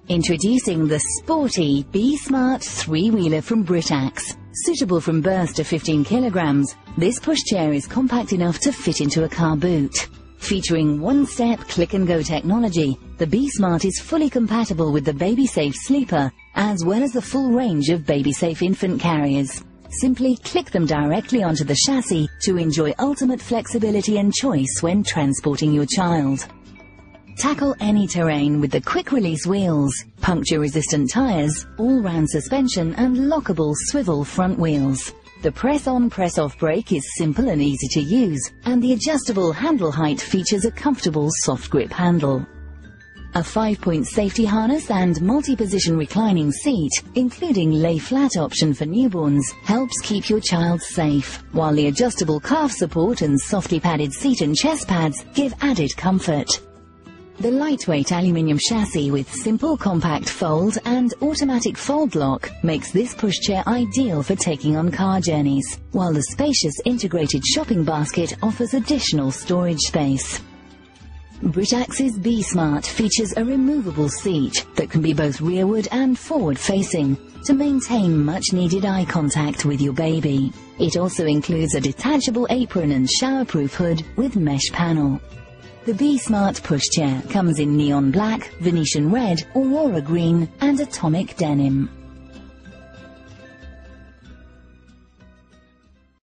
Introducing the sporty B-Smart 3-wheeler from Britax. Suitable from birth to 15 kilograms, this pushchair is compact enough to fit into a car boot. Featuring one-step click-and-go technology, the B-Smart is fully compatible with the BabySafe sleeper, as well as the full range of BabySafe infant carriers. Simply click them directly onto the chassis to enjoy ultimate flexibility and choice when transporting your child. Tackle any terrain with the quick-release wheels, puncture-resistant tires, all-round suspension and lockable swivel front wheels. The press-on, press-off brake is simple and easy to use, and the adjustable handle height features a comfortable soft-grip handle. A 5-point safety harness and multi-position reclining seat, including lay-flat option for newborns, helps keep your child safe, while the adjustable calf support and softly padded seat and chest pads give added comfort. The lightweight aluminium chassis with simple compact fold and automatic fold lock makes this pushchair ideal for taking on car journeys, while the spacious integrated shopping basket offers additional storage space. Britax's B-Smart features a removable seat that can be both rearward and forward-facing to maintain much-needed eye contact with your baby. It also includes a detachable apron and showerproof hood with mesh panel. The B-Smart pushchair comes in neon black, Venetian red, aurora green and atomic denim.